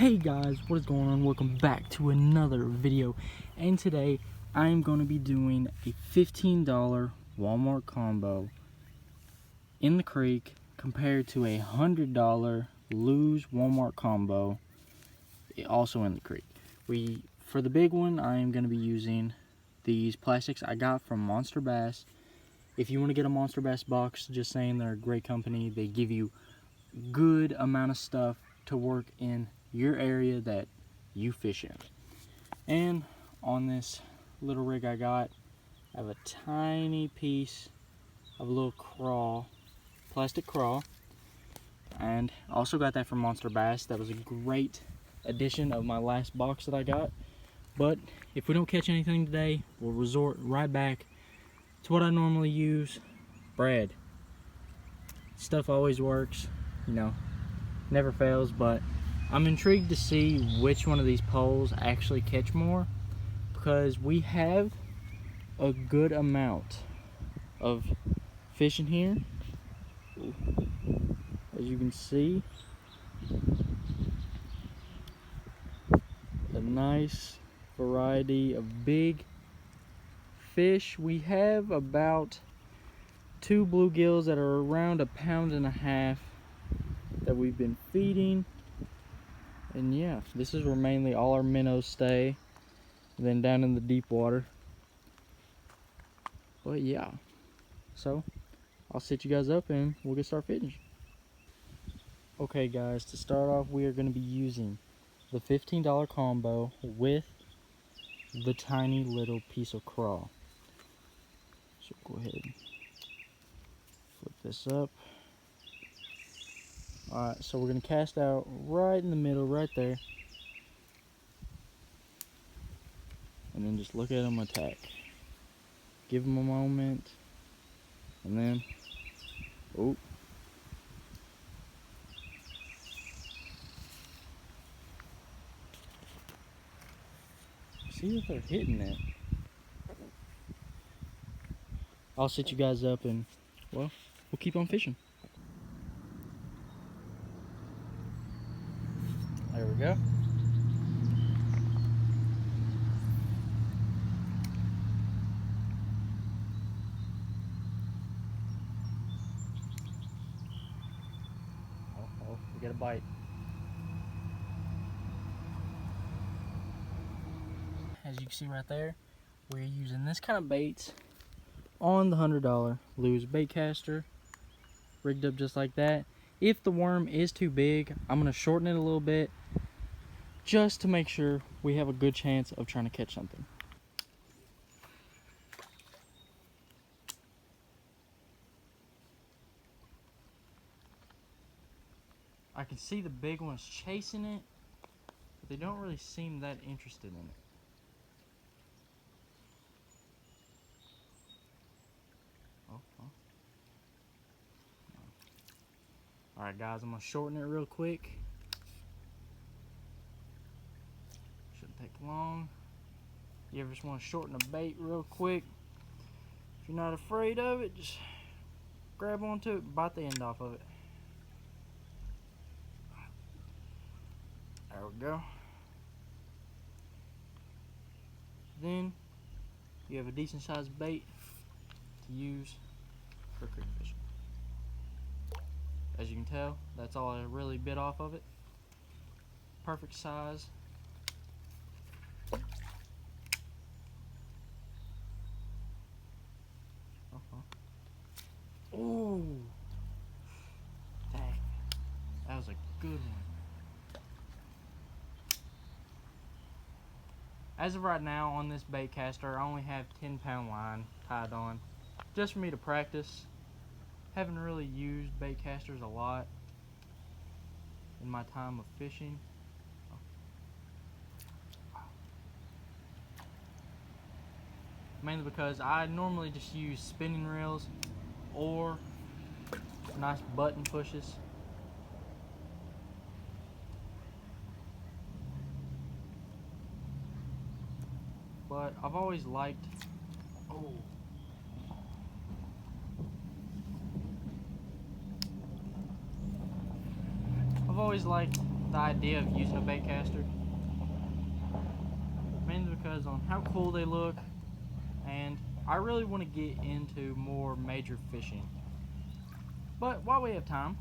Hey guys, what is going on? Welcome back to another video, and today I'm going to be doing a $15 Walmart combo in the creek compared to a $100 Lowe's Walmart combo also in the creek. For the big one, I am going to be using these plastics I got from MONSTERBASS. If you want to get a MONSTERBASS box, just saying, they're a great company. They give you good amount of stuff to work in your area that you fish in. And on this little rig I got, I have a tiny piece of a little crawl, plastic crawl, and also got that from MONSTERBASS. That was a great addition of my last box that I got. But if we don't catch anything today, we'll resort right back to what I normally use: bread. Stuff always works, you know, never fails. But I'm intrigued to see which one of these poles actually catch more, because we have a good amount of fish in here. As you can see, a nice variety of big fish. We have about 2 bluegills that are around 1.5 pounds that we've been feeding. And yeah, this is where mainly all our minnows stay, and then down in the deep water. But yeah, so I'll set you guys up and we'll get started fishing. Okay guys, to start off, we are going to be using the $15 combo with the tiny little piece of crawl. So go ahead and flip this up. Alright, so we're going to cast out right in the middle, right there. And then just look at them attack. Give them a moment. And then, oh. See if they're hitting it. I'll set you guys up and, well, we'll keep on fishing. There we go. Oh, we got a bite. As you can see right there, we're using this kind of baits on the $100 Lowe's bait caster, rigged up just like that. If the worm is too big, I'm going to shorten it a little bit, just to make sure we have a good chance of trying to catch something. I can see the big ones chasing it, but they don't really seem that interested in it. Alright guys, I'm going to shorten it real quick. Shouldn't take long. You ever just want to shorten a bait real quick? If you're not afraid of it, just grab onto it, bite the end off of it. There we go. Then you have a decent sized bait to use for creek fishing. As you can tell, that's all I really bit off of it. Perfect size. Oh, dang, that was a good one. As of right now, on this bait caster, I only have 10-pound line tied on, just for me to practice. Haven't really used bait casters a lot in my time of fishing. Mainly because I normally just use spinning reels or nice button pushes. But I've always liked, I've always liked the idea of using a bait caster, mainly because on how cool they look, and I really want to get into more major fishing. But while we have time,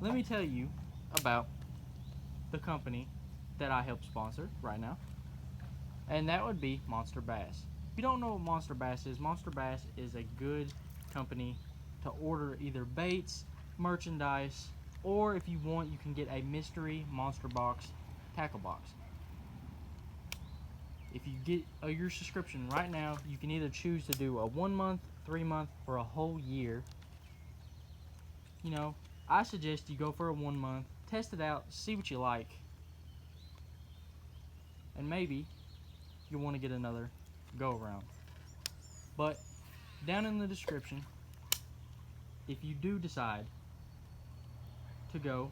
let me tell you about the company that I help sponsor right now, and that would be Monster Bass. If you don't know what Monster Bass is a good company to order either baits, merchandise, or if you want, you can get a mystery monster box tackle box. If you get your subscription right now, you can either choose to do a 1 month, 3 month, or a whole year. You know, I suggest you go for a 1 month, test it out, see what you like, and maybe you'll want to get another go around. But down in the description, if you do decide to go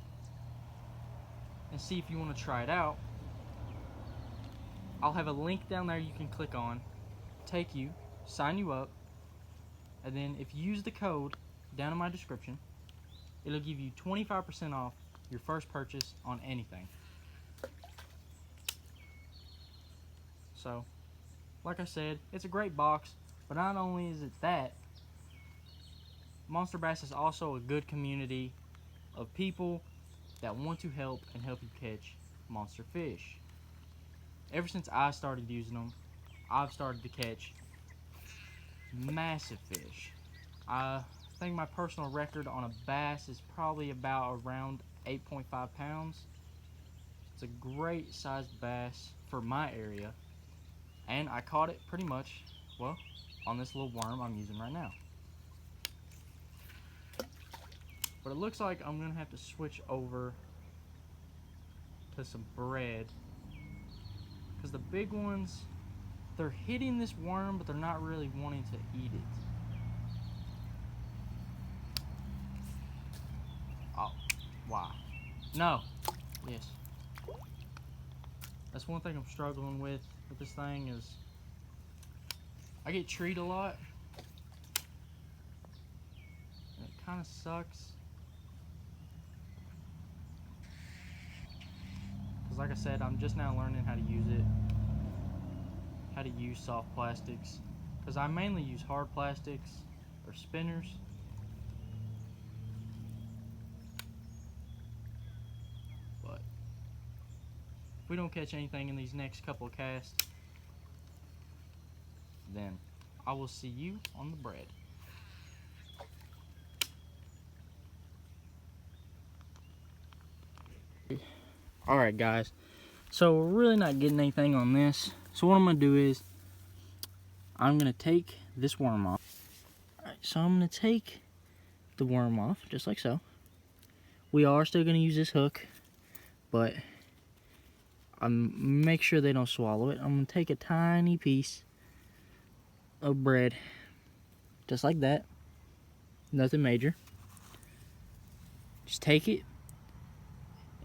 and see if you want to try it out, I'll have a link down there you can click on, take you, sign you up, and then if you use the code down in my description, it'll give you 25% off your first purchase on anything. So, like I said, it's a great box, but not only is it that, Monster Bass is also a good community of people that want to help and help you catch monster fish. Ever since I started using them, I've started to catch massive fish. I think my personal record on a bass is probably about around 8.5 pounds. It's a great sized bass for my area, and I caught it pretty much, well, on this little worm I'm using right now. But it looks like I'm gonna have to switch over to some bread, because the big ones, they're hitting this worm, but they're not really wanting to eat it. Oh, why? No. Yes. That's one thing I'm struggling with this thing is I get treed a lot. And it kind of sucks. Because like I said, I'm just now learning how to use it. How to use soft plastics. Because I mainly use hard plastics or spinners. But if we don't catch anything in these next couple of casts, then I will see you on the bread. Alright guys, so we're really not getting anything on this. So what I'm going to do is, I'm going to take this worm off. Alright, so I'm going to take the worm off, just like so. We are still going to use this hook, but make sure they don't swallow it. I'm going to take a tiny piece of bread, just like that. Nothing major. Just take it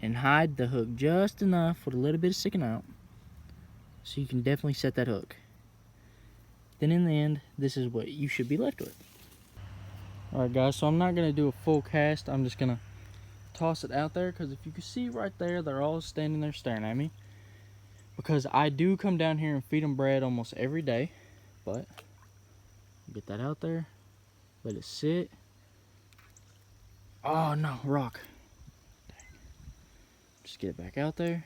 and hide the hook just enough with a little bit of sticking out, so you can definitely set that hook. Then in the end, this is what you should be left with. Alright guys, so I'm not going to do a full cast. I'm just going to toss it out there, because if you can see right there, they're all standing there staring at me. Because I do come down here and feed them bread almost every day. But, get that out there. Let it sit. Oh no, rock. Just get it back out there.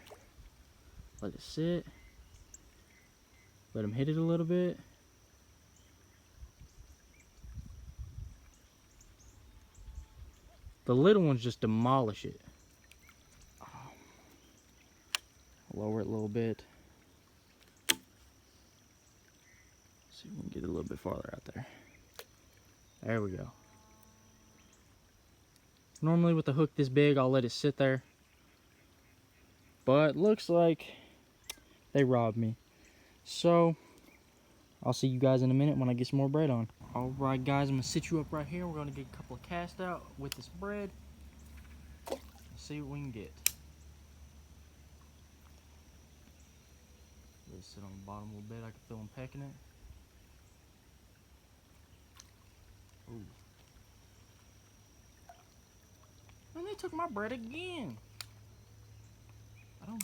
Let it sit. Let them hit it a little bit. The little ones just demolish it. Lower it a little bit. See if we can get it a little bit farther out there. There we go. Normally with a hook this big, I'll let it sit there. But looks like they robbed me. So, I'll see you guys in a minute when I get some more bread on. Alright guys, I'm going to sit you up right here. We're going to get a couple of casts out with this bread. Let's see what we can get. Let it sit on the bottom a little bit. I can feel them pecking it. Ooh. And they took my bread again.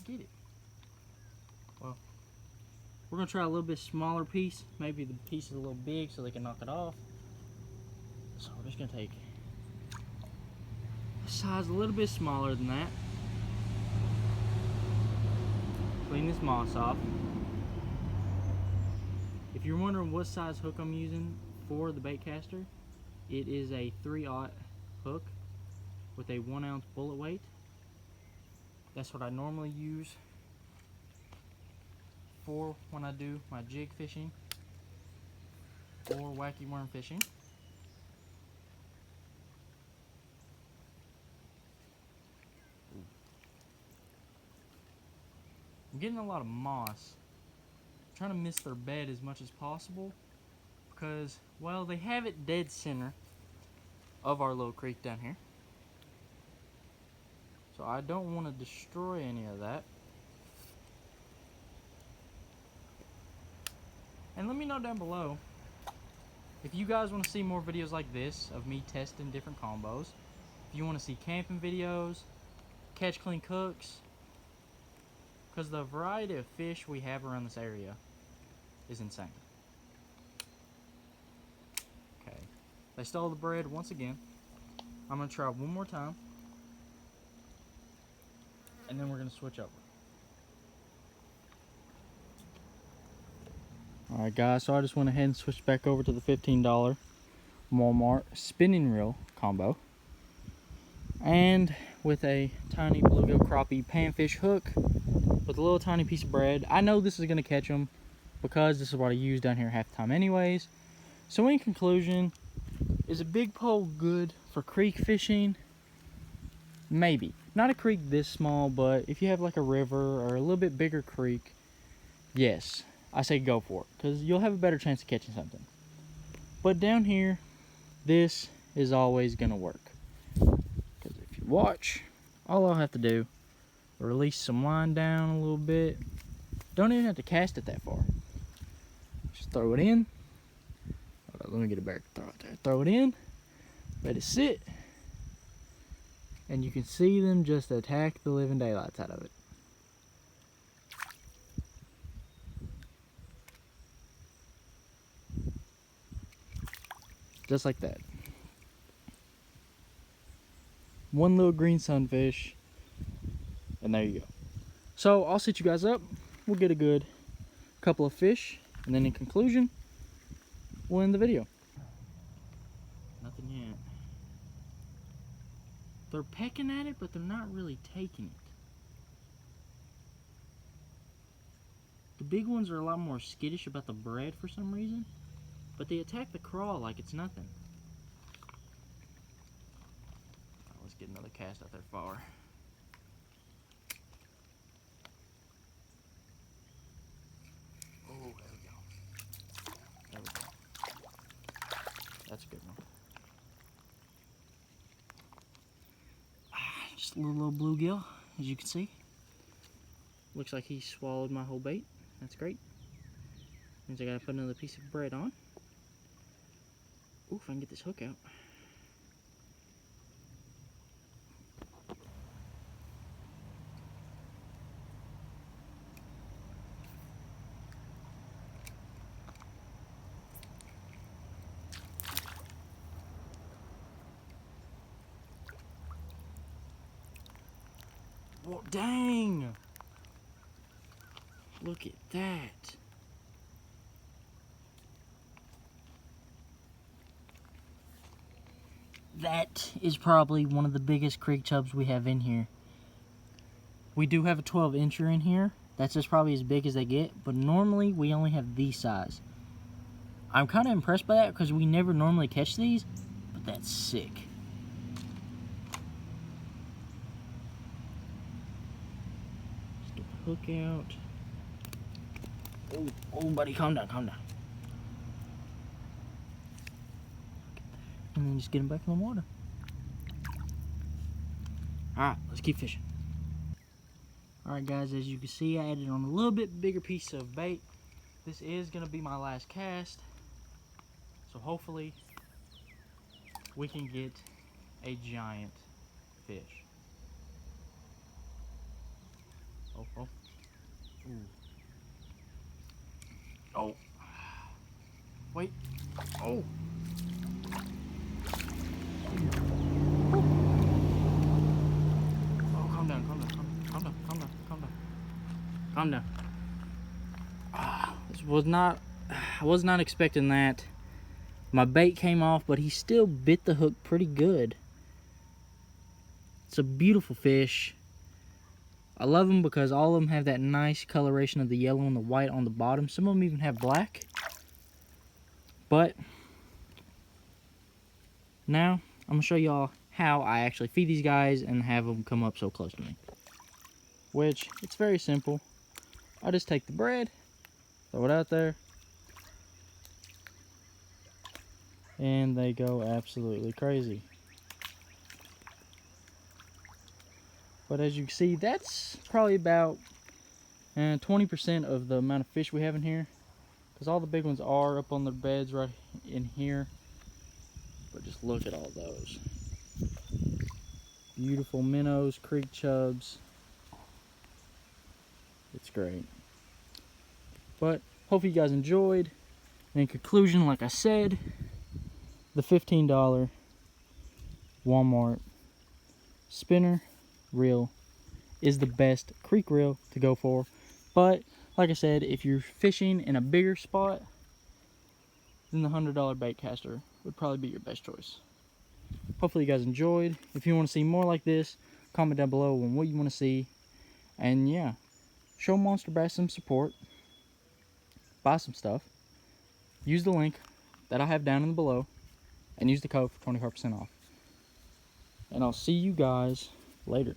get it. Well, we're gonna try a little bit smaller piece. Maybe the piece is a little big so they can knock it off. So we're just gonna take a size a little bit smaller than that. Clean this moss off. If you're wondering what size hook I'm using for the bait caster, it is a 3/0 hook with a 1 ounce bullet weight. That's what I normally use for when I do my jig fishing or wacky worm fishing. I'm getting a lot of moss. I'm trying to miss their bed as much as possible because, well, they have it dead center of our little creek down here. So I don't want to destroy any of that. And let me know down below if you guys want to see more videos like this of me testing different combos. If you want to see camping videos, catch, clean, cooks, because the variety of fish we have around this area is insane. Okay, they stole the bread once again. I'm going to try one more time, and then we're going to switch over. Alright guys, so I just went ahead and switched back over to the $15 Walmart spinning reel combo. And with a tiny bluegill crappie panfish hook with a little tiny piece of bread. I know this is going to catch them because this is what I use down here half the time anyways. So in conclusion, is a big pole good for creek fishing? Maybe. Not a creek this small, but if you have like a river or a little bit bigger creek, yes, I say go for it, because you'll have a better chance of catching something. But down here, this is always going to work. Because if you watch, all I'll have to do is release some line down a little bit. Don't even have to cast it that far. Just throw it in. Hold on, let me get it back. Throw it in. Let it sit. And you can see them just attack the living daylights out of it. Just like that. One little green sunfish, and there you go. So I'll set you guys up. We'll get a good couple of fish, and then in conclusion, we'll end the video. Nothing yet. They're pecking at it, but they're not really taking it. The big ones are a lot more skittish about the bread for some reason, but they attack the crawl like it's nothing. Right, let's get another cast out there far. Oh, there we go. There we go. That's a good one. Just a little bluegill, as you can see. Looks like he swallowed my whole bait. That's great. Means I gotta put another piece of bread on. Ooh, if I can get this hook out. Whoa, dang! Look at that. That is probably one of the biggest creek chubs we have in here. We do have a 12-incher in here. That's just probably as big as they get, but normally we only have these size. I'm kind of impressed by that because we never normally catch these, but that's sick. Just get the hook out. Oh, buddy, calm down, calm down. And then just get him back in the water. Alright, let's keep fishing. Alright guys, as you can see, I added on a little bit bigger piece of bait. This is going to be my last cast. So hopefully we can get a giant fish. Hopefully. Oh. Ooh. Oh. Wait. Oh. Oh, calm down, calm down, calm down, calm down, calm down. Calm down. This was not, I was not expecting that. My bait came off, but he still bit the hook pretty good. It's a beautiful fish. I love them because all of them have that nice coloration of the yellow and the white on the bottom. Some of them even have black. But now I'm gonna show y'all how I actually feed these guys and have them come up so close to me. Which, it's very simple. I just take the bread, throw it out there, and they go absolutely crazy. But as you can see, that's probably about 20% of the amount of fish we have in here, because all the big ones are up on their beds right in here. But just look at all those beautiful minnows, creek chubs. It's great. But hopefully you guys enjoyed. And in conclusion, like I said, the $15 Walmart spinner reel is the best creek reel to go for. But like I said, if you're fishing in a bigger spot, then the $100 bait caster would probably be your best choice. Hopefully you guys enjoyed. If you want to see more like this, comment down below on what you want to see. And yeah, show Monster Bass some support. Buy some stuff. Use the link that I have down in the below and use the code for 25% off. And I'll see you guys later.